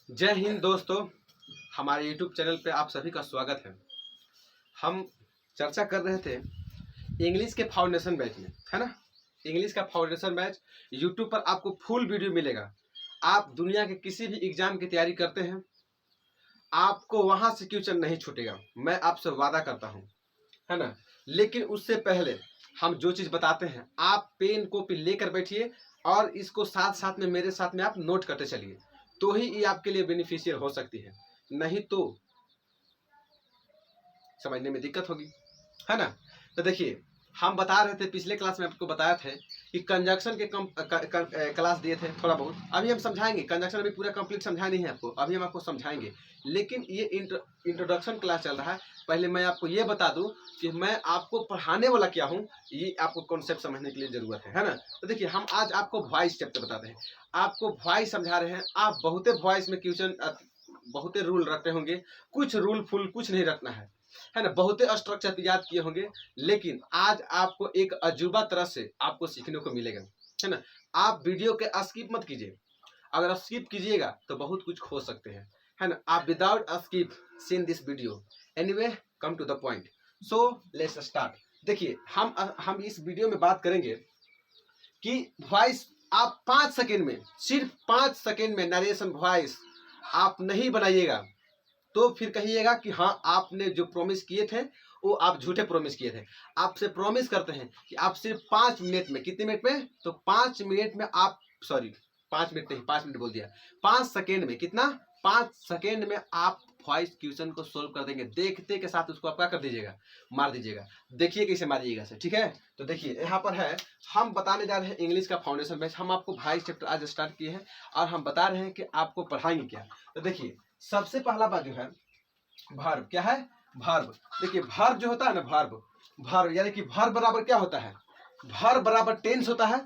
जय हिंद दोस्तों, हमारे YouTube चैनल पे आप सभी का स्वागत है। हम चर्चा कर रहे थे इंग्लिश के फाउंडेशन बैच में, है ना। इंग्लिश का फाउंडेशन बैच YouTube पर आपको फुल वीडियो मिलेगा। आप दुनिया के किसी भी एग्जाम की तैयारी करते हैं, आपको वहां से क्वेश्चन नहीं छूटेगा, मैं आपसे वादा करता हूं, है ना। लेकिन उससे पहले हम जो चीज़ बताते हैं, आप पेन कॉपी लेकर बैठिए और इसको साथ साथ में मेरे साथ में आप नोट करते चलिए, तो ही ये आपके लिए बेनिफिशियल हो सकती है, नहीं तो समझने में दिक्कत होगी, है ना। तो देखिए, हम बता रहे थे, पिछले क्लास में आपको बताया था कि कंजक्शन के क्लास दिए थे थोड़ा बहुत। अभी हम समझाएंगे, कंजक्शन अभी पूरा कंप्लीट समझाया नहीं है आपको, अभी हम आपको समझाएंगे। लेकिन ये इंट्रोडक्शन क्लास चल रहा है। पहले मैं आपको ये बता दूं कि मैं आपको पढ़ाने वाला क्या हूँ, ये आपको कॉन्सेप्ट समझने के लिए जरूरत है ना। तो देखिए, हम आज आपको वॉइस चैप्टर बताते हैं, आपको वॉइस समझा रहे हैं। आप बहुते वॉइस में क्वेश्चन, बहुते रूल रखते होंगे, कुछ रूल फुल कुछ नहीं रखना है ना। बहुते स्ट्रक्चर याद किए होंगे, लेकिन आज आपको एक अजूबा तरह से आपको सीखने को मिलेगा, है ना। आप वीडियो के स्किप मत कीजिए, अगर स्किप कीजिएगा तो बहुत कुछ खो सकते हैं, है ना। आप without skip seen this video, anyway come to the point. So let's start. देखिए, हम इस वीडियो में बात करेंगे कि वॉइस आप 5 सेकेंड में, सिर्फ 5 सेकेंड में नरेशन वॉइस आप नहीं बनाइएगा तो फिर कहिएगा कि हाँ, आपने जो प्रॉमिस किए थे वो आप झूठे प्रॉमिस किए थे। आपसे प्रॉमिस करते हैं कि आप सिर्फ 5 मिनट में, कितने मिनट में, तो 5 मिनट में आप, सॉरी 5 मिनट नहीं, 5 मिनट बोल दिया, 5 सेकेंड में, कितना, 5 सेकेंड में आप वॉइस क्वेश्चन को सोल्व कर देंगे। देखते के साथ उसको आप क्या कर दीजिएगा, मार दीजिएगा। देखिए कैसे मारिएगा से, ठीक है। तो देखिए यहाँ पर है, हम बताने जा रहे हैं इंग्लिश का फाउंडेशन बैच। हम आपको वॉइस चैप्टर आज स्टार्ट किए हैं और हम बता रहे हैं कि आपको पढ़ाएंगे क्या। तो देखिए, सबसे पहला बात जो है, वर्ब। क्या है, वर्ब। देखिए, वर्ब जो होता है ना, वर्ब, वर्ब यानी कि वर्ब बराबर क्या होता है, वर्ब बराबर टेंस होता है,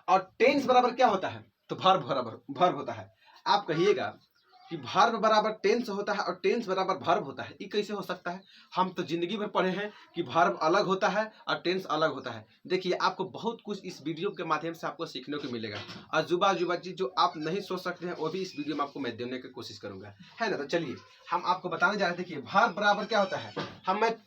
और टेंस बराबर क्या होता है, तो वर्ब बराबर वर्ब होता है। आप कहिएगा कि वर्ब बराबर टेंस होता है और टेंस बराबर वर्ब होता है, ये कैसे हो सकता है। हम तो जिंदगी भर पढ़े हैं कि वर्ब अलग होता है और टेंस अलग होता है। देखिए, आपको बहुत कुछ इस वीडियो के माध्यम से आपको सीखने को मिलेगा, और जुबा जुबा चीज जो आप नहीं सोच सकते हैं वो भी इस वीडियो में आपको मैं देने की कोशिश करूंगा, है ना। तो चलिए, हम आपको बताने जा रहे थे कि वर्ब बराबर क्या होता है।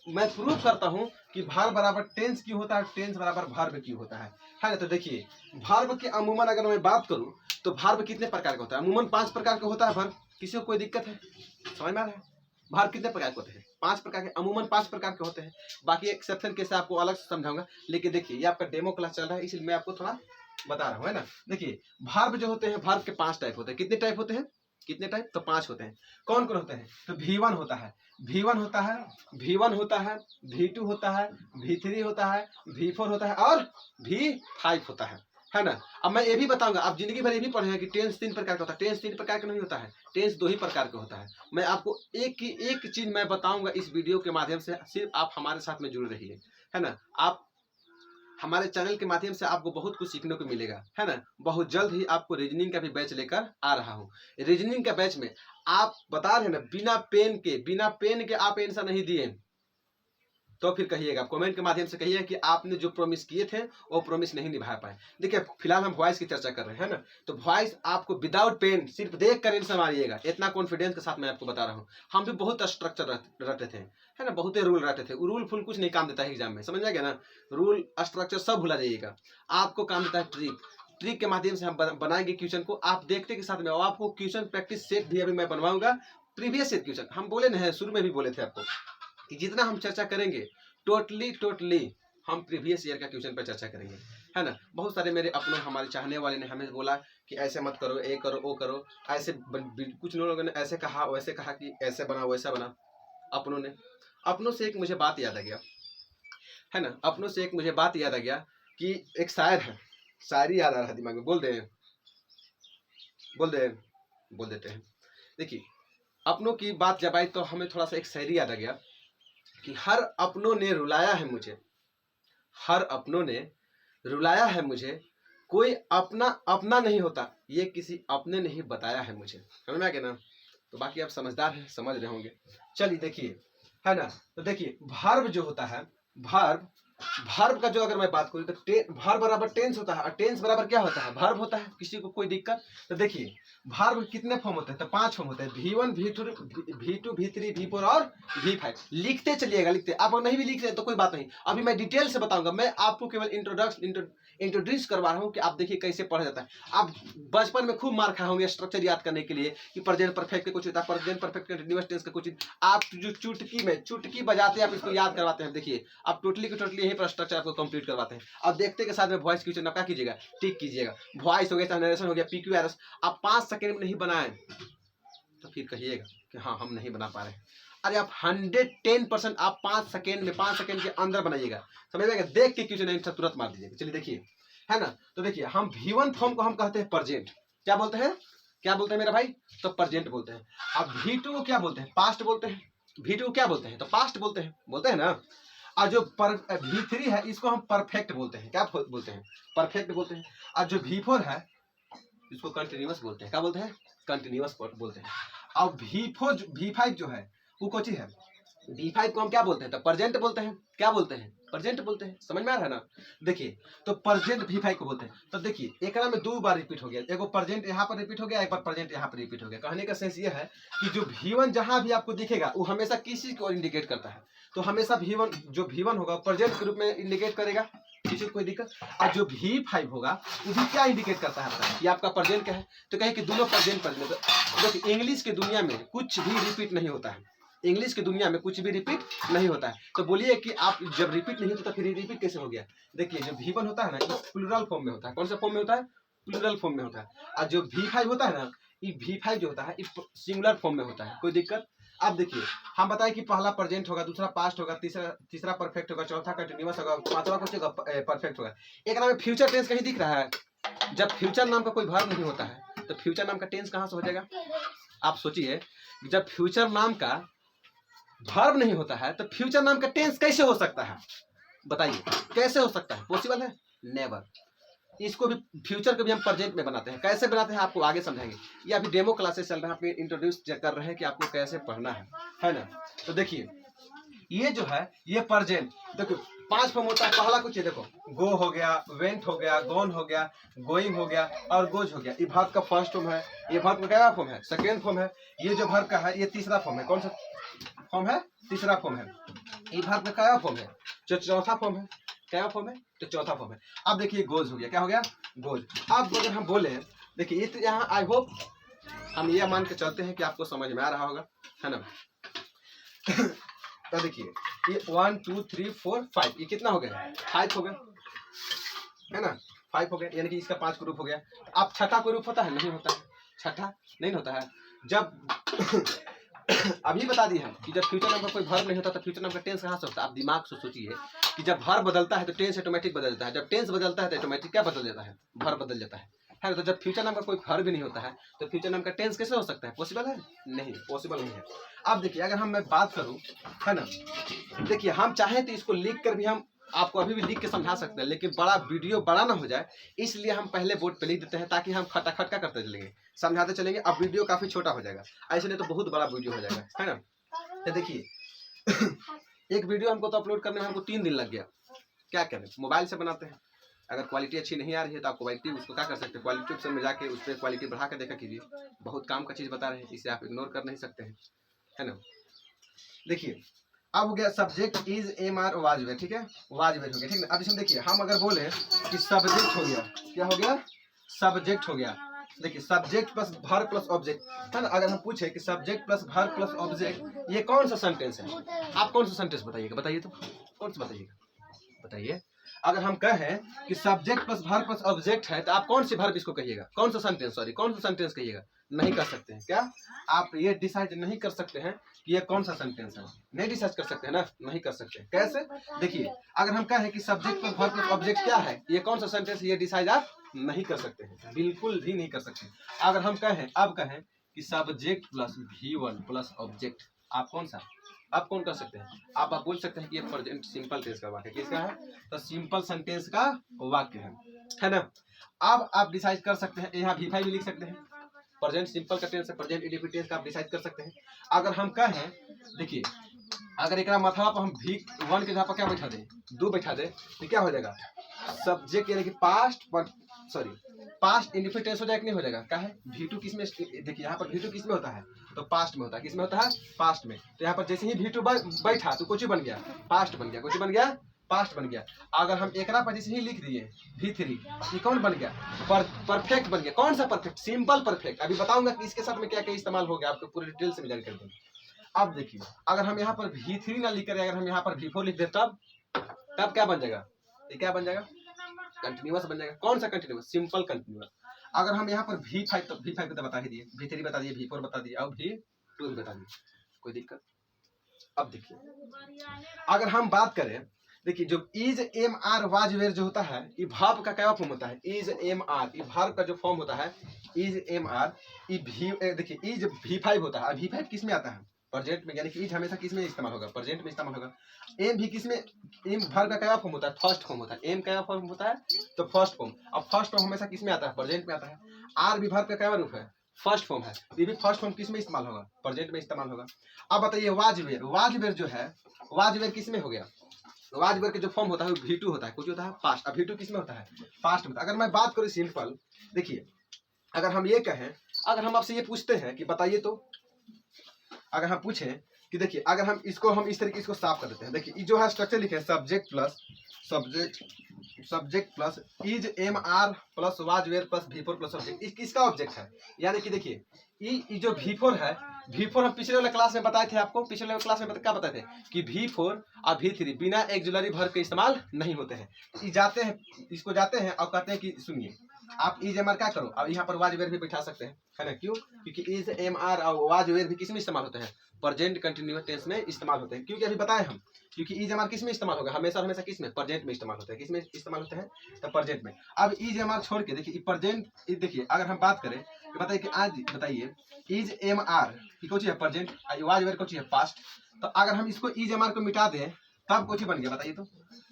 मैं प्रूव करता हूँ कि वर्ब बराबर टेंस क्यों होता है, टेंस बराबर वर्ब क्यों होता है ना। तो देखिए, वर्ब के अमूमन अगर मैं बात करूँ तो वर्ब कितने प्रकार का होता है, अमूमन 5 प्रकार का होता है वर्ब। किसी को कोई दिक्कत है, समझ में आ रहा है। वर्ब कितने प्रकार के होते हैं, 5 प्रकार के, अमूमन 5 प्रकार के होते हैं। बाकी एक्सेप्शन कैसे आपको अलग से समझाऊंगा, लेकिन देखिए ये आपका डेमो क्लास चल रहा है, इसलिए मैं आपको थोड़ा बता रहा हूँ, है ना। देखिए, वर्ब जो होते हैं, वर्ब के 5 टाइप होते हैं। कितने टाइप होते हैं, कितने टाइप, तो 5 होते हैं। कौन कौन होते हैं, तो V1 होता है, V1 होता है, V1 होता है, V2 होता है, V3 होता है, V4 होता है और V5 होता है ना। अब मैं ये भी बताऊंगा, आप जिंदगी भर ये भी पढ़े हैं कि टेंस 3 प्रकार का होता है। टेंस 3 प्रकार का नहीं होता है, टेंस 2 ही प्रकार का होता है। मैं आपको एक चीज मैं बताऊंगा इस वीडियो के माध्यम से, सिर्फ आप हमारे साथ में जुड़े रहिए, है ना। आप हमारे चैनल के माध्यम से आपको बहुत कुछ सीखने को मिलेगा, है ना। बहुत जल्द ही आपको रीजनिंग का भी बैच लेकर आ रहा हूँ। रीजनिंग का बैच में आप बता रहे हैं ना, बिना पेन के आप आंसर नहीं दिए तो फिर कहिएगा, कमेंट के माध्यम से कहिए कि आपने जो प्रॉमिस किए थे वो प्रॉमिस नहीं निभा पाए। देखिए, फिलहाल हम वॉइस की चर्चा कर रहे हैं ना, तो वॉइस आपको विदाउट पेन सिर्फ देख कर आंसर मारिएगा, इतना कॉन्फिडेंस के साथ मैं आपको बता रहा हूँ। हम भी बहुत स्ट्रक्चर रखते थे, है ना, बहुत रूल रहते थे। रूल फुल कुछ नहीं काम देता है एग्जाम में, समझ में आ गया ना। रूल स्ट्रक्चर सब भुला जाइएगा, आपको काम देता है ट्रिक। ट्रिक के माध्यम से हम बनाएंगे क्वेश्चन को, आप देखते के साथ में। और आपको क्वेश्चन प्रैक्टिस सेट भी अभी मैं बनवाऊंगा, प्रीवियस ईयर क्वेश्चन। हम बोले ना, शुरू में भी बोले थे आपको कि जितना हम चर्चा करेंगे टोटली हम प्रीवियस ईयर का क्वेश्चन पर चर्चा करेंगे, है ना। बहुत सारे मेरे अपने, हमारे चाहने वाले ने हमें बोला कि ऐसे मत करो, ये करो, वो करो, ऐसे कुछ लोगों ने ऐसे कहा, वैसे कहा कि ऐसे बना वैसा बना। अपनों से एक मुझे बात याद आ गया, है ना। अपनों से एक मुझे बात याद आ गया कि एक शायर है, शायरी याद आ रहा है दिमाग में, बोल देते हैं। देखिए, अपनों की बात जब आई तो हमें थोड़ा सा एक शायरी याद आ गया कि हर अपनों ने रुलाया है मुझे, हर अपनों ने रुलाया है मुझे, कोई अपना अपना नहीं होता, ये किसी अपने ने ही बताया है मुझे। समझ में आ गया ना। तो बाकी आप समझदार हैं, समझ रहे होंगे। चलिए देखिए, है ना। तो देखिए, वर्ब जो होता है, वर्ब वर्ब का जो अगर मैं बात करूँ तो वर्ब बराबर टेंस होता है, और टेंस बराबर क्या होता है, वर्ब होता है। किसी को कोई दिक्कत? तो देखिए वर्ब कितने फॉर्म होते हैं, तो 5 फॉर्म होते हैं, V1 V2 V3 V4 और V5। लिखते चलिएगा, लिखते। आप नहीं भी लिख रहे तो कोई बात नहीं, अभी मैं डिटेल से बताऊंगा। मैं आपको केवल इंट्रोड्यूस करवा रहा हूँ कि आप देखिए कैसे पढ़ा जाता है। आप बचपन में खूब मार खाए होंगे स्ट्रक्चर याद करने के लिए कि प्रेजेंट परफेक्ट के कुछ होता है, प्रेजेंट परफेक्ट कंटीन्यूअस टेंस का कुछ। आप जो चुटकी बजाते आप इसको याद करवाते हैं। देखिए आप टोटली यहीं पर स्ट्रक्चर आपको कंप्लीट करवाते हैं। अब देखते के साथ में वॉइस क्वेश्चन आप क्या कीजिएगा, टिक कीजिएगा। वॉइस हो गया, नरेशन हो गया, PQRS। आप 5 सेकंड में नहीं बनाए तो फिर कहिएगा कि हाँ हम नहीं बना पा रहे। अरे आप 110% आप 5 सेकंड में, 5 सेकंड के अंदर बनाइएगा, समझिएगा। देख के क्वेश्चन आंसर तुरंत मार दीजिएगा। चलिए देखिए, है ना। तो देखिए हम V1 फॉर्म को हम कहते हैं प्रेजेंट। क्या बोलते हैं, क्या बोलते हैं मेरा भाई, तो प्रेजेंट बोलते हैं। अब V2 को क्या बोलते हैं, पास्ट बोलते हैं। V2 को क्या बोलते हैं, तो पास्ट बोलते हैं ना। और जो V3 है इसको हम परफेक्ट बोलते हैं। क्या बोलते हैं, परफेक्ट बोलते हैं। और जो V4 है इसको कंटिन्यूअस बोलते हैं। क्या बोलते हैं, कंटिन्यूअस बोलते हैं। अब V5 जो है वो कौन सी है, V5 को हम क्या बोलते हैं, तो प्रेजेंट बोलते हैं। क्या बोलते हैं, प्रेजेंट बोलते हैं। समझ में आ रहा है ना। देखिए तो प्रेजेंट V5 को बोलते हैं। तो देखिए एक में 2 बार रिपीट हो गया, एक प्रेजेंट यहाँ पर रिपीट हो गया, एक बार प्रेजेंट यहाँ पर रिपीट हो गया। कहने का सेंस ये है कि जो V1 जहां भी आपको दिखेगा वो हमेशा किसी को इंडिकेट करता है। तो हमेशा V1 होगा प्रेजेंट के रूप में इंडिकेट करेगा, किसी को कोई दिक्कत। और जो V5 होगा वो भी क्या इंडिकेट करता है, ये आपका प्रेजेंट क्या है, तो कहें कि दोनों प्रेजेंट। देखिए इंग्लिश की दुनिया में कुछ भी रिपीट नहीं होता है, इंग्लिश की दुनिया में कुछ भी रिपीट नहीं होता है। तो बोलिए कि आप जब रिपीट नहीं होता तो फिर रिपीट कैसे हो गया। देखिए जो V1 होता है ना ये प्लूरल फॉर्म में होता है। कौन सा फॉर्म में होता है, प्लूरल फॉर्म में होता है। और जो V5 होता है ना, ये V5 जो होता है सिंगुलर फॉर्म में होता है। कोई दिक्कत। अब देखिए हम बताएं कि पहला प्रेजेंट होगा, दूसरा पास्ट होगा, तीसरा परफेक्ट होगा, चौथा कंटिन्यूअस होगा, पांचवा कुछ परफेक्ट होगा। एक नाम में फ्यूचर टेंस कहीं दिख रहा है। जब फ्यूचर नाम का कोई वर्ब नहीं होता है तो फ्यूचर नाम का टेंस कहां से हो जाएगा। आप सोचिए जब फ्यूचर नाम का वर्ब नहीं होता है तो फ्यूचर नाम का टेंस कैसे हो सकता है, बताइए कैसे हो सकता है, पॉसिबल है, नेवर। इसको भी फ्यूचर को भी हम प्रेजेंट में बनाते हैं। कैसे बनाते हैं आपको आगे समझाएंगे। ये अभी डेमो क्लासेस चल रहा है, आपको इंट्रोड्यूस कर रहे हैं कि आपको कैसे पढ़ना है ना। तो देखिए ये जो है ये प्रेजेंट, देखो 5 फॉर्म होता है। पहला कुछ देखो, गो हो गया, वेंट हो गया, गॉन हो गया, गोइंग हो गया और गोज हो गया। ये वर्ब का फर्स्ट फॉर्म है, ये वर्ब का क्या फॉर्म है, सेकेंड फॉर्म है। ये जो वर्ब का है ये तीसरा फॉर्म है। कौन सा फॉर्म है, तीसरा फॉर्म है। ये वर्ब का क्या फॉर्म है, जो चौथा फॉर्म है। क्या फॉर्म है, तो चौथा फॉर्म है। अब देखिए गोज हो गया, क्या हो गया, गोज। अब अगर हम बोले, देखिए ये तो यहाँ आई होप हम ये मान के चलते हैं कि आपको समझ में आ रहा होगा, है ना। तो देखिए ये 1 2 3 4 5, ये कितना हो गया, 5 हो गया, है ना। 5 हो गया, यानी कि इसका 5 ग्रुप हो गया। अब छठा कोई रूप होता है, नहीं होता है, छठा नहीं होता है। जब अभी बता दी है कि जब फ्यूचर नाम का कोई वर्ब नहीं होता तो फ्यूचर नाम का टेंस कहाँ से होता है। आप दिमाग से सोचिए कि जब वर्ब बदलता है तो टेंस ऑटोमेटिक बदल जाता है, जब टेंस बदलता है तो ऑटोमेटिक क्या बदल जाता है, वर्ब बदल जाता है ना। तो जब फ्यूचर नाम का कोई वर्ब भी नहीं होता है तो फ्यूचर नाम का टेंस कैसे हो सकता है, पॉसिबल है, नहीं पॉसिबल नहीं है। अब देखिए अगर मैं बात करूं, है ना, देखिए हम चाहें तो इसको लिख कर भी हम आपको अभी भी लिख के समझा सकते हैं, लेकिन बड़ा वीडियो बड़ा ना हो जाए इसलिए हम पहले बोर्ड पे लिख देते हैं ताकि हम खटाखटका करते चलेंगे, समझाते चलेंगे। अब वीडियो काफी छोटा हो जाएगा, ऐसे नहीं तो बहुत बड़ा वीडियो हो जाएगा, है ना। तो देखिए एक वीडियो हमको तो अपलोड करने में हमको 3 दिन लग गया। क्या करें, मोबाइल से बनाते हैं, अगर क्वालिटी अच्छी नहीं आ रही है तो आप क्वालिटी उसको क्या कर सकते हैं, क्वालिटी ऑप्शन में जाके उस पर क्वालिटी बढ़ा के देखा कीजिए। बहुत काम का चीज़ बता रहे हैं, इसे आप इग्नोर कर नहीं सकते हैं, है ना। देखिए अब हो गया subject is am are was were, ठीक है, वाज वेयर हो गया, ठीक है। अब इसमें देखिए हम अगर बोले कि सब्जेक्ट हो गया, क्या हो गया, सब्जेक्ट हो गया। देखिए subject plus verb plus object, है ना। अगर हम पूछे कि subject plus verb plus object ये कौन सा सेंटेंस है, आप कौन सा सेंटेंस बताइएगा, बताइए तो कौन सा बताइएगा, बताइए। अगर हम कहें कि subject plus verb plus object है तो आप कौन सी वर्ब इसको कहिएगा, कौन सा सेंटेंस, सॉरी कौन सा सेंटेंस कहिएगा, नहीं कर सकते हैं। क्या आप ये डिसाइड नहीं कर सकते हैं कि ये कौन सा सेंटेंस है, नहीं डिसाइड कर सकते हैं ना, नहीं कर सकते। कैसे, देखिए अगर हम कहें कि subject plus verb plus object क्या है, ये कौन सा सेंटेंस, ये डिसाइड आप नहीं कर सकते हैं, बिल्कुल भी नहीं कर सकते। अगर हम कहें, अब कहें कि subject plus V1 plus object, आप कौन सा, आप कौन कर सकते हैं, आप बोल सकते हैं कि ये प्रेजेंट सिंपल टेंस का वाक्य किसका है, तो सिंपल सेंटेंस का वाक्य है ना। अब आप डिसाइड कर सकते हैं, यहाँ V5 भी लिख सकते हैं, प्रेजेंट सिंपल का टेंस है, प्रेजेंट इंडेफिनिट टेंस का आप डिसाइड कर सकते हैं। अगर हम कहें, देखिए अगर एक मथवा पर हम V1 के जगह पर क्या बैठा दे, 2 बैठा दे, तो क्या हो जाएगा, सब्जेक्ट यानी कि पास्ट इंडिफिनिट टेंस हो जाएगा कि नहीं हो जाएगा। क्या है V2 किस में, देखिए यहाँ पर V2 किस में होता है, तो पास्ट में होता है। किस में होता है, पास्ट में। तो यहाँ पर जैसे ही V2 बैठा तो कुछ बन गया, पास्ट बन गया, कुछ बन गया, पास्ट बन गया। अगर हम एक पर जैसे ही लिख दिए V3, ये कौन बन गया, परफेक्ट बन गया। कौन सा परफेक्ट, सिंपल परफेक्ट। अभी बताऊंगा कि इसके साथ में क्या क्या इस्तेमाल हो गया, आपको पूरी डिटेल से जानकारी दूंगा। अब देखिए अगर हम यहाँ पर V3 ना लिख कर अगर हम यहाँ पर V4 लिख दे तब क्या बन जाएगा, ये क्या बन जाएगा, कंटिन्यूअस बन जाएगा। कौन सा कंटिन्यूअस, सिंपल कंटिन्यूअस। अगर हम यहाँ पर V5 तो V5 तो बता ही दिए, V3 बता दिए, V4 बता दिए और V2 बता दिए, कोई दिक्कत। अब देखिए अगर हम बात करें, देखिए जो is am are was were जो होता है, ये वर्ब का क्या फॉर्म होता है, इज एम आर, ये वर्ब का जो फॉर्म होता है इज एम आर, ये देखिए इज V5 होता है। V5 किस में आता है, प्रेजेंट में, यानी कि इज हमेशा किस में इस्तेमाल होगा, प्रेजेंट में इस्तेमाल होगा। एम भी किस में, एम वर्ब का क्या फॉर्म होता है, फर्स्ट फॉर्म होता है। एम क्या फॉर्म होता है, तो फर्स्ट फॉर्म। अब फर्स्ट फॉर्म हमेशा किस में आता है, प्रेजेंट में आता है। आर भी वर्ब का क्या रूप है, फर्स्ट फॉर्म है। ये भी फर्स्ट फॉर्म किस में इस्तेमाल होगा, प्रेजेंट में इस्तेमाल होगा। अब बताइए वाज वेयर, वाज वेयर जो है, वाज वेयर किस में हो गया, वाज वेयर के जो फॉर्म होता है वो V2 होता है, कुछ होता है पास्ट। अब V2 किस में होता है, पास्ट में। अगर मैं बात करूँ सिंपल, देखिए अगर हम ये कहें, अगर हम आपसे ये पूछते हैं कि बताइए तो, अगर हम पूछें कि देखिए अगर हम इस तरीके इसको साफ कर देते हैं। देखिए जो है स्ट्रक्चर लिखे subject plus is am are plus was were plus V4 plus subject, किसका ऑब्जेक्ट है। यानी कि देखिए ये जो V4 है, V4 हम पिछले वाले क्लास में बताए थे आपको, पिछले वाले क्लास में क्या बताए थे कि V4 और V3 बिना एक्जुलरी वर्ब के इस्तेमाल नहीं होते हैं। ये जाते हैं, इसको जाते हैं और कहते हैं कि सुनिए आप इज एम आर क्या करो, अब यहाँ पर वाज वेयर भी बैठा सकते हैं, है ना। क्यों, क्योंकि इज एम आर और वाज वेयर भी किस में इस्तेमाल होते हैं, प्रेजेंट कंटिन्यूअस टेंस में इस्तेमाल होते हैं। क्योंकि अभी बताए हम, क्योंकि इज एम आर किस में इस्तेमाल होगा, हमेशा हमेशा किस में, प्रेजेंट में इस्तेमाल होता है। किस में इस्तेमाल होते हैं, तो प्रेजेंट में। अब इज एम आर छोड़ के देखिए प्रेजेंट, देखिए अगर हम बात करें तो बताइए कि आज बताइए इज एम आर कुछ है प्रेजेंट, वाज वेयर कुछ है पास्ट। तो अगर हम इसको इज एम आर को मिटा दें तब कुछ बन गया, बताइए तो,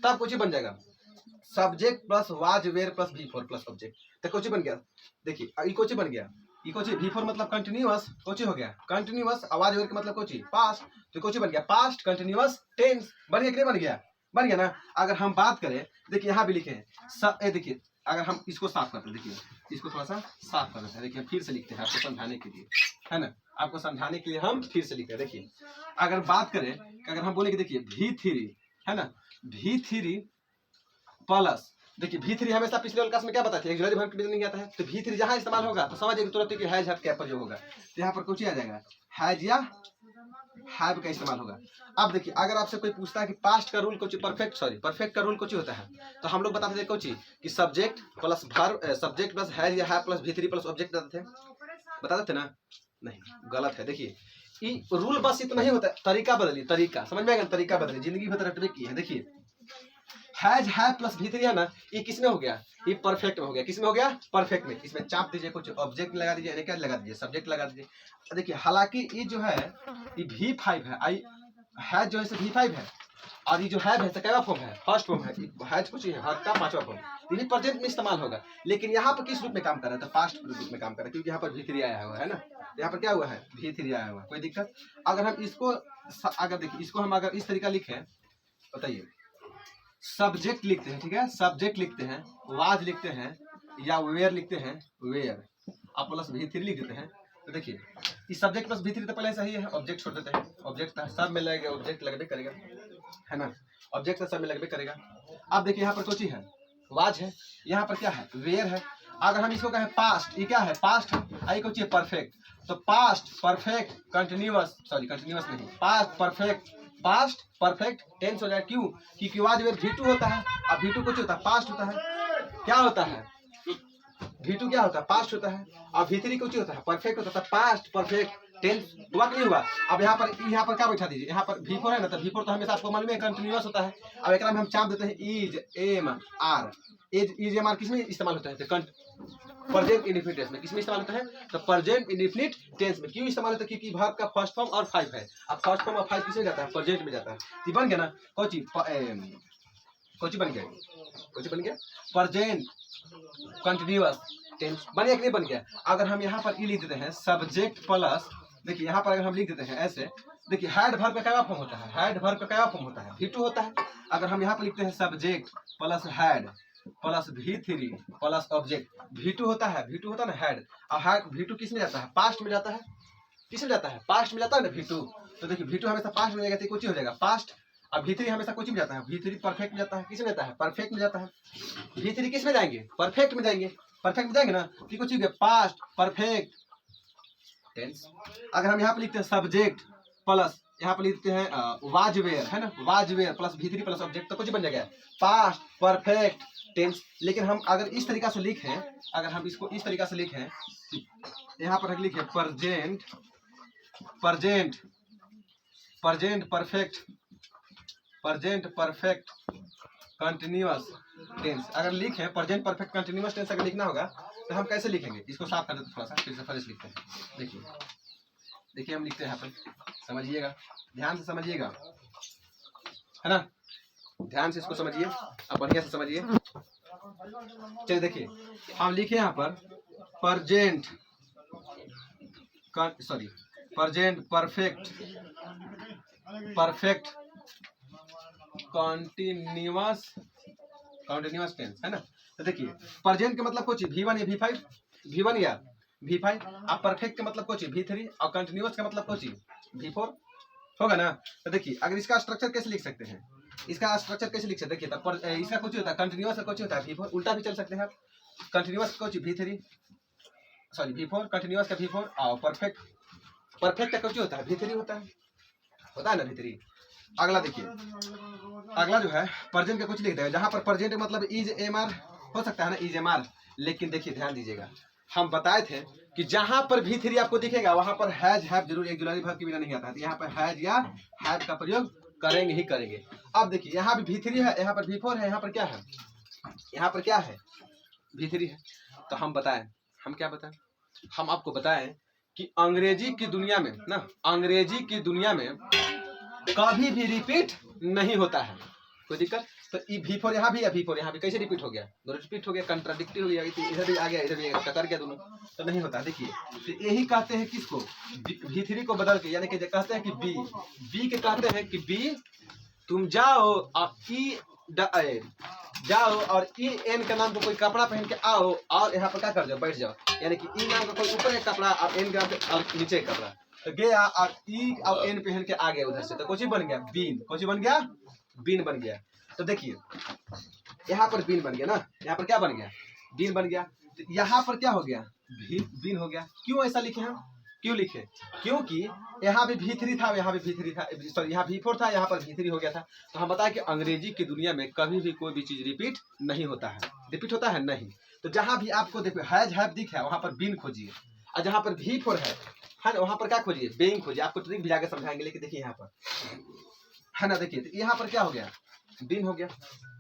तब कुछ बन जाएगा subject plus was were plus V4 plus object, तो कुछ बन गया। देखिए ये कुछ बन गया, ये कुछ V4 मतलब कंटिन्यूअस, कुछ हो गया कंटिन्यूअस, वाज वेयर का मतलब कुछ पास्ट, तो कुछ बन गया पास्ट कंटिन्यूअस टेंस। बन गया कि नहीं बन गया, बन गया ना। अगर हम बात करें, देखिए यहाँ भी लिखे हैं, देखिए अगर हम इसको साफ करते हैं, देखिए इसको थोड़ा सा साफ कर देते हैं। देखिए फिर से लिखते हैं आपको समझाने के लिए, है ना, आपको समझाने के लिए हम फिर से लिखते हैं। देखिए अगर बात करें, अगर हम बोले कि देखिए V3 है ना, V3 प्लस, देखिए V3 हमेशा पिछले वाले क्लास में क्या बताया था, एक्जुलरी वर्ब नहीं आता है। तो V3 जहां इस्तेमाल होगा तो समझिए तुरंत कि हैज हैव क्या प्रयोग होगा, तो यहाँ पर कुछ आ जाएगा, हैज या हैव का इस्तेमाल होगा। अब देखिए अगर आपसे कोई पूछता है कि पास्ट का रूल कुछ, परफेक्ट का रूल कुछ होता है, तो हम लोग बताते थे कुछ कि subject plus verb, subject plus has या have plus V3 plus object बताते थे ना, नहीं गलत है। देखिए रूल बस इतना ही होता है, तरीका बदलिए, तरीका समझ में आएगा, तरीका बदलिए, जिंदगी भर रटने की है। देखिए हैज हैव प्लस V3 है ना, ये किसमें हो गया, ये परफेक्ट में हो गया। किसमें हो गया, परफेक्ट में। इसमें चाप दीजिए, कुछ ऑब्जेक्ट लगा दीजिए, यानी क्या लगा दीजिए, सब्जेक्ट लगा दीजिए। देखिए हालांकि ये जो है ये V5 है, आई हैज जो है V5 है, और ये जो हैव है क्या फॉर्म है, फर्स्ट फॉर्म है। हैज कुछ है, हर का पांचवा फॉर्म, ये प्रेजेंट में इस्तेमाल होगा। लेकिन यहाँ पर किस रूप में काम कर रहा है, तो पास्ट रूप में काम कर रहा है, क्योंकि यहाँ पर V3 आया हुआ है ना, यहाँ पर क्या हुआ है, V3 आया हुआ है। कोई दिक्कत। अगर हम इसको, अगर देखिए इसको हम अगर इस तरीका लिखें, बताइए सब्जेक्ट लिखते हैं, ठीक है, सब्जेक्ट लिखते हैं, वाज लिखते हैं या वेयर लिखते हैं, वेयर आप प्लस V3 लिख देते हैं। तो देखिए इस सब्जेक्ट प्लस V3 तो पहले सही है, ऑब्जेक्ट छोड़ देते हैं, ऑब्जेक्ट सब में लगेगा, ऑब्जेक्ट लगबे करेगा, है ना, ऑब्जेक्ट सब में लगबे करेगा। अब देखिए यहाँ पर कुछ ही है, वाज है, यहाँ पर क्या है, वेयर है। अगर हम इसको कहें पास्ट, ये क्या है, पास्ट है, आई कुछ है परफेक्ट, तो पास्ट परफेक्ट कंटिन्यूअस, कंटिन्यूअस नहीं, पास्ट परफेक्ट टेंस हो जाए। क्यों, क्योंकि वाज वेयर V2 होता है, अब V2 कुछ होता है, पास्ट होता है, क्या होता है V2 क्या होता है, पास्ट होता है, और V3 कुछ होता है, परफेक्ट होता है, पास्ट परफेक्ट टेंस हुआ कि नहीं हुआ। अब यहाँ पर क्या बैठा दीजिए, यहाँ पर V4 है ना, तो V4 तो हमेशा आपको मालूम है कंटिन्यूअस होता है। अब एक में हम चाप देते हैं is am are, is am are किसमें इस्तेमाल होता है, प्रेजेंट इंडेफिनिट टेंस में। किसमें इस्तेमाल होता है, तो प्रेजेंट इंडेफिनिट टेंस में। क्यों इस्तेमाल होता है, क्योंकि वर्ब का फर्स्ट फॉर्म और 5 है। अब फर्स्ट फॉर्म और 5 किसमें जाता है, प्रेजेंट में जाता है। तो बन गया ना कोची बन गया प्रेजेंट कंटिन्यूअस टेंस, बन गया कि नहीं बन गया। अगर हम यहाँ पर ई लिख देते हैं सब्जेक्ट प्लस देखिए यहाँ पर अगर हम लिख देते हैं ऐसे, देखिए हैड वर्ब का क्या फॉर्म होता है, हैड वर्ब का क्या फॉर्म होता है, V2 होता है। अगर हम यहाँ पर लिखते हैं subject plus had plus V3 plus object, V2 होता है, V2 होता है ना हैड, और हैड V2 किस में जाता है, पास्ट में जाता है, किस में जाता है, पास्ट में जाता है ना V2। तो देखिए V2 हमेशा पास्ट में जाएगा तो कुछ ही हो जाएगा पास्ट। अब V3 हमेशा कुछ में जाता है, V3 परफेक्ट में जाता है, किस में जाता है, परफेक्ट में जाता है। V3 किस में जाएंगे, परफेक्ट में जाएंगे, परफेक्ट में जाएंगे ना, कि कुछ ही पास्ट परफेक्ट टेंस। अगर हम यहाँ पे लिखते हैं सब्जेक्ट प्लस यहाँ पे लिखते हैं वाजवेयर, है ना, वाजवेयर प्लस V3 प्लस ऑब्जेक्ट, तो कुछ बन जाएगा पास्ट परफेक्ट टेंस। लेकिन हम अगर इस तरीका से लिखें, अगर हम इसको इस तरीका से लिखें, यहाँ पर लिखे present present present perfect, present perfect continuous tense, अगर लिखें प्रेजेंट परफेक्ट कंटिन्यूअस टेंस अगर लिखना होगा तो हम कैसे लिखेंगे, इसको साफ कर देते थोड़ा सा, फिर से फ्रेश लिखते हैं। देखिए देखिए हम लिखते हैं यहाँ पर, समझिएगा, ध्यान से समझिएगा, है ना, ध्यान से इसको समझिए, अब बढ़िया से समझिए। चलिए देखिए हम लिखे यहाँ पर present sorry present perfect perfect continuous continuous tense, है ना। तो देखिए प्रेजेंट का मतलब कुछ V1 या V5, V1 या V5, अब परफेक्ट का मतलब कुछ V3 और कंटिन्यूअस का मतलब कुछ V4 होगा ना। तो देखिए अगर इसका स्ट्रक्चर कैसे लिख सकते हैं, इसका स्ट्रक्चर कैसे लिख सकते हैं, देखिए तब इसका कुछ होता है कंटिन्यूअस का कुछ होता है V4, उल्टा भी चल सकते हैं आप, कंटिन्यूअस का कुछ V3 सॉरी V4, कंटिन्यूअस का V4 और परफेक्ट परफेक्ट का कुछ होता है V3 होता है ना V3। अगला देखिए, अगला जो है प्रेजेंट का कुछ लिख देगा, जहां पर प्रेजेंट मतलब इज एम आर हो सकता है ना, इज एम आर। लेकिन देखिए ध्यान दीजिएगा, हम बताए थे कि जहां पर V3 आपको दिखेगा वहां पर हैज हैव जरूर एक जुलानी वर्ब के बिना नहीं आता है, तो यहाँ पर हैज या हैव का प्रयोग करेंगे ही करेंगे। अब देखिए यहाँ भी V3 है, यहाँ पर V4 है, यहाँ पर क्या है, यहाँ पर क्या है, V3 है। तो हम बताएं, हम क्या बताएं, हम आपको बताएं कि अंग्रेजी की दुनिया में ना, अंग्रेजी की दुनिया में कभी भी रिपीट नहीं होता है, कोई दिक्कत। तो V4 यहाँ भी है, V4 यहाँ भी, कैसे रिपीट हो गया, दोनों रिपीट हो गया, कंट्राडिक्टिव हो गया, इधर भी आ गया इधर भी टकर गया दोनों, तो नहीं होता। देखिए तो यही कहते हैं किसको, V3 को बदल के, यानी कि कहते हैं कि बी के कहते हैं कि बी तुम जाओ और जाओ और EN के नाम को कोई कपड़ा पहन के आओ और यहाँ पर क्या कर जाओ, बैठ जाओ, यानी कि E नाम का कोई ऊपर एक कपड़ा और N का और नीचे एक कपड़ा, तो गया और E और N पहन के आ गया उधर से, तो कुछ बन गया बीन, कुछ बन गया बीन बन गया। तो देखिए यहाँ पर बीन बन गया ना, यहाँ पर क्या बन गया, बीन बन गया। तो यहाँ पर क्या हो गया, बीन हो गया। क्यों ऐसा लिखे हम, क्यों लिखे, क्योंकि यहाँ भी V3 था, यहाँ भी V3 था, सॉरी यहाँ V4 था, यहाँ पर V3 हो गया था। तो हम बताया कि अंग्रेजी की दुनिया में कभी भी कोई भी चीज रिपीट नहीं होता है, रिपीट होता है नहीं। तो जहाँ भी आपको देखो हैज हैव दिख है वहां पर बीन खोजिए, और जहाँ पर V4 है ना वहां पर क्या खोजिए, बेइंग खोजिए। आपको ट्रिक भी जाकर समझाएंगे, लेकिन देखिए यहाँ पर है ना, देखिए तो यहाँ पर क्या हो गया, बीन हो गया,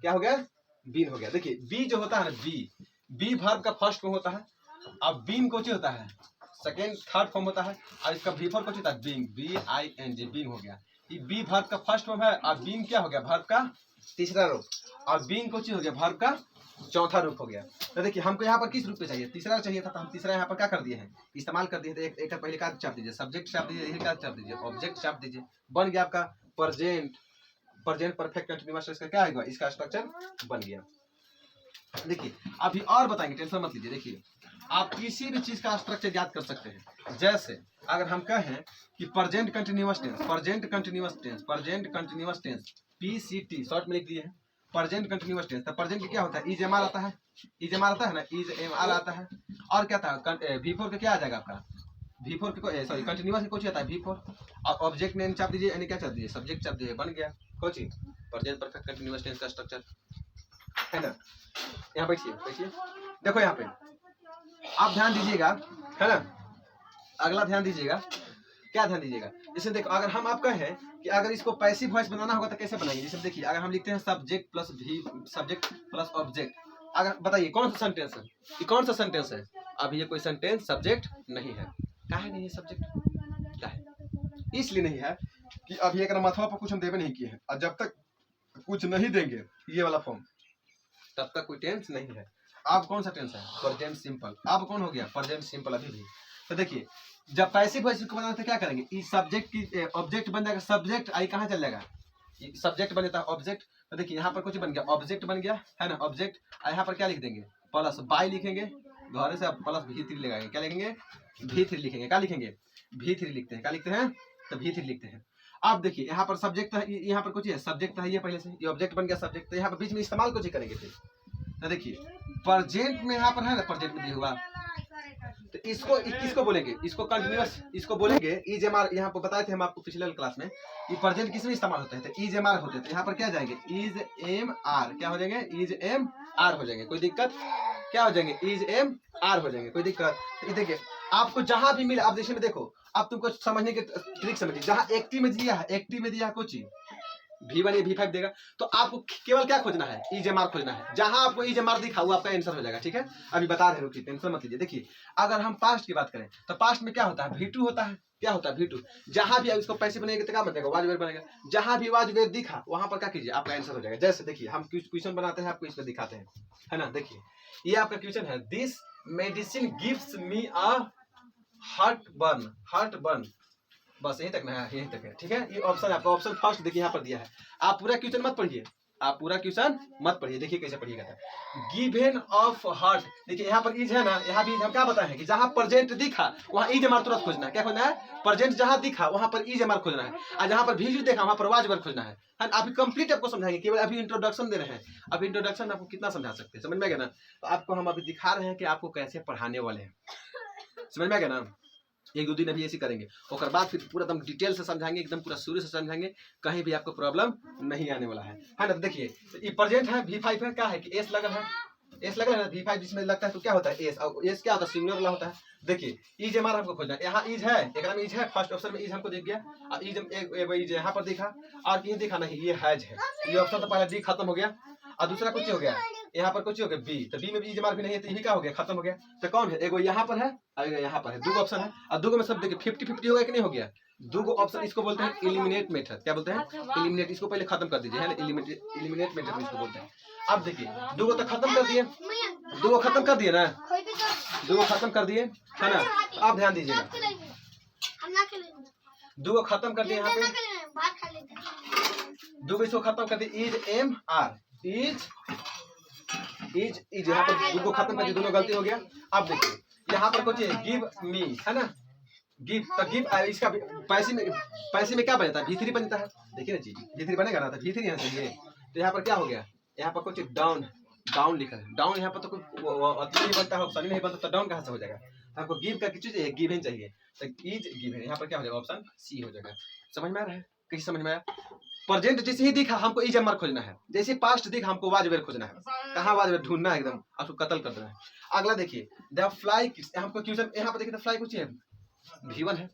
क्या हो गया, बीन हो गया। देखिए बी जो होता है ना, बी वर्ब का फर्स्ट फॉर्म होता है, अब बीन को होता है सेकेंड थर्ड फॉर्म होता है, और इसका V4 को होता है बीइंग, BING, बीइंग हो गया। ये बी वर्ब का फर्स्ट फॉर्म है, और बीन क्या हो गया, वर्ब का तीसरा रूप, और बीइंग को हो गया वर्ब का चौथा रूप हो गया। तो देखिए हमको यहाँ पर किस रूप में चाहिए, तीसरा चाहिए था, तो हम तीसरा यहाँ पर क्या कर दिए हैं, इस्तेमाल कर दिए। तो एक पहले क्या चाप दीजिए, सब्जेक्ट चाप दीजिए, यही क्या चाप दीजिए, ऑब्जेक्ट चाप दीजिए, बन गया आपका प्रेजेंट परफेक्ट कंटिन्यूअस। इसका क्या आएगा, इसका स्ट्रक्चर बन गया। देखिए अभी और बताएंगे, टेंशन मत लीजिए। देखिए आप किसी भी चीज का स्ट्रक्चर याद कर सकते हैं। जैसे अगर हम कहें कि present continuous tense, present continuous tense, present continuous tense, PCT short में लिख दिए हैं, प्रेजेंट कंटिन्यूअस टेंस। तो प्रेजेंट क्या होता है, इज एम आर आता है, इज एम आर आता है ना, इज एम आर आता है। और क्या था, V4 का क्या आ जाएगा आपका, V4 के सॉरी कंटिन्यूअस के कुछ आता है V4, और ऑब्जेक्ट में चाप दीजिए, यानी क्या चाप दीजिए, सब्जेक्ट चाप दीजिए, बन गया कोची प्रेजेंट परफेक्ट कंटिन्यूअस टेंस का स्ट्रक्चर, है ना। यहाँ बैठिए बैठिए, देखो यहाँ पे आप ध्यान दीजिएगा, है ना। अगला ध्यान दीजिएगा, क्या ध्यान दीजिएगा, जैसे देखो अगर हम आप कहें कि अगर इसको पैसिव वॉइस बनाना होगा तो कैसे बनाएंगे। जैसे देखिए अगर हम लिखते हैं सब्जेक्ट प्लस ऑब्जेक्ट, अगर बताइए कौन सा सेंटेंस है, ये कौन सा सेंटेंस है, अभी ये कोई सेंटेंस सब्जेक्ट नहीं है। काहे नहीं है सब्जेक्ट, काहे, इसलिए नहीं है कि अभी एक माथवा पर कुछ हम देवे नहीं किए हैं, और जब तक कुछ नहीं देंगे ये वाला फॉर्म तब तक कोई टेंस नहीं है। अब कौन सा टेंस है, प्रेजेंट सिंपल। अब कौन हो गया, प्रेजेंट सिंपल अभी भी। तो देखिए जब पैसिव वॉइस को बनाना तो क्या करेंगे, इस सब्जेक्ट की ऑब्जेक्ट बन जाएगा, सब्जेक्ट आई कहाँ चल जाएगा, सब्जेक्ट बन जाता है ऑब्जेक्ट। तो देखिए यहाँ पर कुछ बन गया, ऑब्जेक्ट बन गया है ना, ऑब्जेक्ट। यहाँ पर क्या लिख देंगे, प्लस बाई लिखेंगे, दोबारा से प्लस V3 लगाएंगे, क्या लिखेंगे V3 लिखेंगे, क्या लिखेंगे V3 लिखते हैं, क्या लिखते हैं तो V3 लिखते हैं। अब देखिए यहाँ पर सब्जेक्ट है, यहाँ पर कुछ है सब्जेक्ट है, ये पहले से ये ऑब्जेक्ट बन गया सब्जेक्ट, तो यहाँ पर बीच में इस्तेमाल कुछ करेंगे फिर। तो देखिए प्रेजेंट में यहाँ पर है ना, प्रेजेंट में दिया हुआ, तो इसको किसको बोलेंगे, इसको कंटिन्यूअस इसको बोलेंगे इज एम आर। यहाँ पर बताए थे हम आपको पिछले क्लास में, ये प्रेजेंट किस में इस्तेमाल होते हैं, तो इज एम आर होते हैं। तो यहाँ पर क्या जाएंगे इज एम आर, क्या हो जाएंगे इज एम आर हो जाएंगे, कोई दिक्कत, क्या हो जाएंगे इज एम आर हो जाएंगे, कोई दिक्कत। तो देखिए आपको जहां भी मिले, आप देखिए में देखो, अब तुमको समझने के ट्रिक समझिए, जहां एक्टिव में दिया है, एक्टिव में दिया है कुछ V1 या V5 देगा, तो आपको केवल क्या खोजना है, इज एम आर खोजना है। जहां आपको इज एम आर दिखा वो आपका आंसर हो जाएगा, ठीक है। अभी बता रहे हो कि टेंशन मत लीजिए। देखिए अगर हम पास्ट की बात करें तो पास्ट में क्या होता है V2 होता है, क्या होता है V2। जहां भी इसको पैसे बनेगा तो क्या बनेगा वाज वेयर बनेगा, जहां भी वाज वेयर दिखा वहां पर क्या कीजिए आपका आंसर हो जाएगा। जैसे देखिए हम क्वेश्चन बनाते हैं, आपको इसमें दिखाते हैं, है ना। देखिए ये आपका क्वेश्चन है, this medicine gives me a heart burn, बस यहीं तक ना है, यहीं तक है, ठीक है। ये ऑप्शन आपका ऑप्शन फर्स्ट देखिए यहाँ पर दिया है। आप पूरा क्वेश्चन मत पढ़िए, आप पूरा क्वेश्चन मत पढ़िए, देखिए कैसे पढ़िएगा। गिवन ऑफ हार्ट, देखिए यहाँ पर इज है ना, यहाँ भी हम क्या बताए हैं कि जहाँ प्रेजेंट दिखा वहाँ इज एम आर तुरंत खोजना है, क्या खोजना है प्रेजेंट जहाँ दिखा वहाँ पर इज एम आर खोजना है, और जहाँ पर V2 देखा वहाँ पर वाज वेयर खोजना है। अभी कंप्लीट आपको समझाएंगे, केवल अभी इंट्रोडक्शन दे रहे हैं, अभी इंट्रोडक्शन आपको कितना समझा सकते हैं, समझ में आ गया ना। तो आपको हम अभी दिखा रहे हैं कि आपको कैसे पढ़ाने वाले हैं, समझ में आ गया ना। एक दो दिन अभी ऐसे करेंगे, और बाद फिर पूरा एकदम डिटेल से समझाएंगे, एकदम पूरा शुरू से समझाएंगे, कहीं भी आपको प्रॉब्लम नहीं आने वाला है ना। देखिए ये प्रेजेंट है, V5 है, क्या है कि एस लगल है, एस लगल है ना, V5 जिसमें लगता है तो क्या होता है एस, और एस क्या होता है सिंगुलर वाला होता है। देखिए इज एम आर हमको खोजना है, यहाँ इज है, एक में इज है, फर्स्ट ऑप्शन में इज हमको दिख गया, और इज यहाँ पर दिखा, और कहीं दिखा नहीं, ये हैज है, ये ऑप्शन तो पहले डी खत्म हो गया, और दूसरा कुछ हो गया, यहाँ पर कुछ हो गया बी, तो बी में भी इज एम आर भी नहीं है, तो ये क्या हो गया खत्म हो गया। तो कौन है, एगो यहाँ पर है और यहाँ पर है, दो ऑप्शन है, और दो में सब देखिए 50-50 हो गया कि नहीं हो गया, दो ऑप्शन। इसको बोलते हैं एलिमिनेट मेथड, क्या बोलते हैं एलिमिनेट, इसको पहले खत्म कर दीजिए, है ना, एलिमिनेट मेथड इसको बोलते हैं। अब देखिए दो तो खत्म कर दिए, दो खत्म कर दिए ना, दो खत्म कर दिए है ना। अब ध्यान दीजिएगा, दो खत्म कर दिए, यहाँ पे दो इसको खत्म कर दिए, इज एम आर, इज यहाँ पर दो खत्म कर दिए, दोनों गलती हो गया। अब देखिए यहाँ पर कुछ गिव मी है ना, गिव, तो गिव इसका पैसे में क्या बनता है V3 बनता है, देखिए ना जी V3 बनेगा ना, तो V3 यहाँ चाहिए। तो यहाँ पर क्या हो गया, यहाँ पर कुछ डाउन लिखा है, डाउन यहाँ पर तो कोई नहीं बनता है, ऑप्शन नहीं बनता, तो डाउन कहाँ से हो जाएगा। हमको गिव का किस चीज गिवन चाहिए, तो इज गिवन, यहाँ पर क्या हो जाएगा ऑप्शन सी हो जाएगा। समझ में आ रहा है, कैसे समझ में आया। प्रेजेंट जैसे ही दिखा हमको इज एम आर खोजना है, जैसे पास्ट दिखा हमको वाज वेयर खोजना है, कहाँ वाज वेयर ढूंढना है, एकदम आपको कत्ल कर देना है। अगला देखिए द फ्लाई, हमको क्वेश्चन यहाँ पर देखिए द फ्लाई कुछ है V1 है,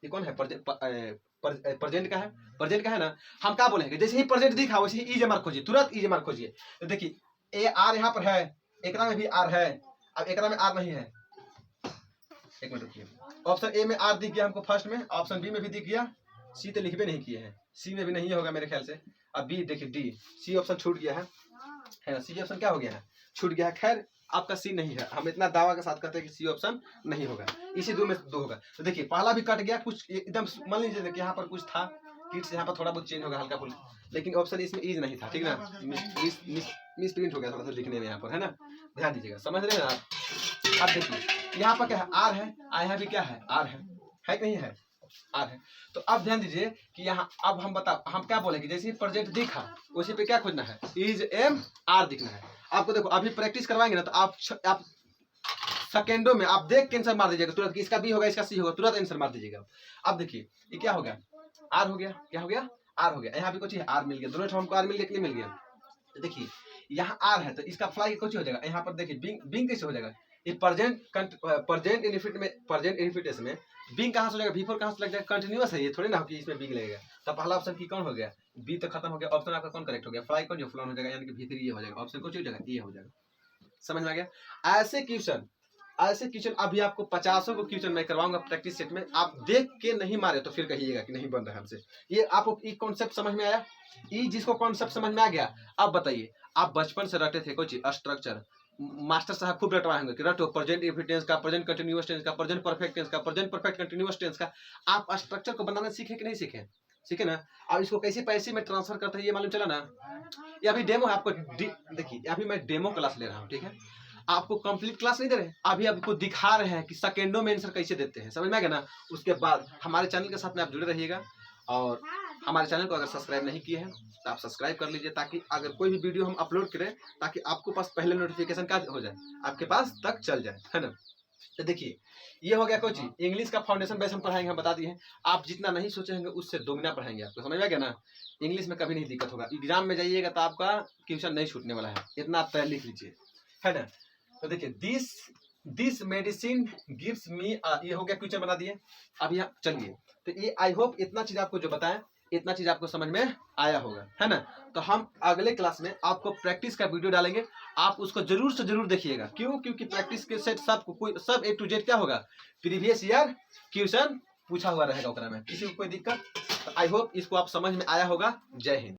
ये कौन है प्रेजेंट का है, प्रेजेंट का है ना। हम क्या बोलेंगे, जैसे ही प्रेजेंट दिखा वैसे ही इज एम आर खोजिए, तुरंत इज एम आर खोजिए। तो देखिए ए आर यहाँ पर है, एकरा में भी आर है, अब एकरा में आर नहीं है, एक मिनट रुकिए। ऑप्शन ए में आर दिख गया हमको फर्स्ट में, ऑप्शन बी में भी दिख गया, सी तो लिखबे नहीं किए हैं, सी में भी नहीं होगा मेरे ख्याल से। अब बी देखिए डी, सी ऑप्शन छूट गया है ना, सी ऑप्शन क्या हो गया है छूट गया है। खैर आपका सी नहीं है, हम इतना दावा के साथ कहते हैं कि सी ऑप्शन नहीं होगा, इसी दो में दो होगा। तो देखिए पहला भी कट गया, कुछ एकदम मान लीजिए कि यहाँ पर कुछ था, किट्स यहाँ पर थोड़ा बहुत चेंज होगा हल्का फुल्का, लेकिन ऑप्शन इसमें इज नहीं था, ठीक ना, मिस प्रिंट हो गया थोड़ा सा लिखने में यहाँ पर, है ना, ध्यान दीजिएगा, समझ रहे हैं आप। अब देखिए यहाँ पर क्या है आर है, यहाँ भी क्या है आर है कि नहीं है, आर है। तो अब ध्यान दीजिए कि यहाँ अब हम क्या बोलेंगे, जैसे प्रेजेंट दिखा उसी पे क्या खोजना है, इज एम आर दिखना है। आपको देखो अभी प्रैक्टिस करवाएंगे ना, तो आप सेकेंडों में आप देख के आंसर मार दीजिएगा तुरंत, कि इसका बी होगा इसका सी होगा, तुरंत आंसर मार दीजिएगा। अब देखिए ये क्या हो गया, आर हो गया, क्या हो गया आर हो गया, यहाँ भी कुछ आर मिल गया, दोनों हमको आर मिल गया कि नहीं मिल गया। तो देखिए यहाँ आर है, तो इसका फ्लाई कुछ हो जाएगा, यहाँ पर देखिए बिंग कैसे हो जाएगा, ये प्रेजेंट इनफिनिटिव में बिंग कहाँ से लगेगा, V4 कहाँ से लग जाएगा, कंटिन्यूअस है ये, थोड़ी ना कि इसमें बिंग लगेगा। तो पहला ऑप्शन की कौन हो गया, बी तो खत्म हो गया, ऑप्शन आपका कौन करेक्ट हो गया, फ्लाई कौन जो फ्लॉन हो जाएगा, यानी कि V3 ये हो जाएगा, ऑप्शन कुछ हो जाएगा ये हो जाएगा। समझ में आ गया। ऐसे क्वेश्चन अभी आपको 50 को क्वेश्चन मैं करवाऊंगा प्रैक्टिस सेट में, आप देख के नहीं मारे तो फिर कहिएगा कि नहीं बन रहा है हमसे। ये आपको ये कॉन्सेप्ट समझ में आया, ये जिसको कॉन्सेप्ट समझ में आ गया, अब बताइए आप बचपन से रटे थे कुछ स्ट्रक्चर, मास्टर साहब खूब रटवाएंगे कि रटो प्रेजेंट इंफिनिट का, प्रेजेंट कंटिन्यूअस टेंस का, प्रेजेंट परफेक्ट टेंस का, प्रेजेंट परफेक्ट कंटिन्यूअस टेंस का। आप स्ट्रक्चर को बनाना सीखे कि नहीं सीखे? सीखे ना। अब इसको कैसे पैसे में ट्रांसफर करते हैं ये मालूम चला ना। ये अभी डेमो है आपको, देखिए अभी मैं डेमो क्लास ले रहा हूँ, ठीक है। आपको कंप्लीट क्लास नहीं दे रहे, अभी आपको दिखा रहे हैं कि सेकेंडों में आंसर कैसे देते हैं, समझ में आ गया ना। उसके बाद हमारे चैनल के साथ में आप जुड़े रहिएगा, और हमारे चैनल को अगर सब्सक्राइब नहीं किए हैं तो आप सब्सक्राइब कर लीजिए, ताकि अगर कोई भी वीडियो हम अपलोड करें ताकि आपको पास पहले नोटिफिकेशन का हो जाए, आपके पास तक चल जाए, है ना। तो देखिए ये हो गया कोई इंग्लिश का फाउंडेशन बेस हम पढ़ाएंगे, हम बता दिए हैं। आप जितना नहीं सोचेंगे उससे दोगुना पढ़ाएंगे, आपको समझ में आ गया ना। इंग्लिश में कभी नहीं दिक्कत होगा, एग्जाम में जाइएगा तो आपका क्वेश्चन नहीं छूटने वाला है, इतना आप तय लिख लीजिए, है ना। तो देखिए दिस मेडिसिन गिव्स मी, ये हो गया क्वेश्चन बना दिए। अब यहाँ चलिए, तो ये आई होप इतना चीज आपको जो बताएं, इतना चीज आपको समझ में आया होगा, है ना। तो हम अगले क्लास में आपको प्रैक्टिस का वीडियो डालेंगे, आप उसको जरूर से जरूर देखिएगा। क्यों? क्योंकि प्रैक्टिस के सेट सब A to Z क्या होगा, प्रीवियस ईयर क्वेश्चन पूछा हुआ रहेगा, में किसी को कोई दिक्कत। आई होप इसको आप समझ में आया होगा। जय हिंद।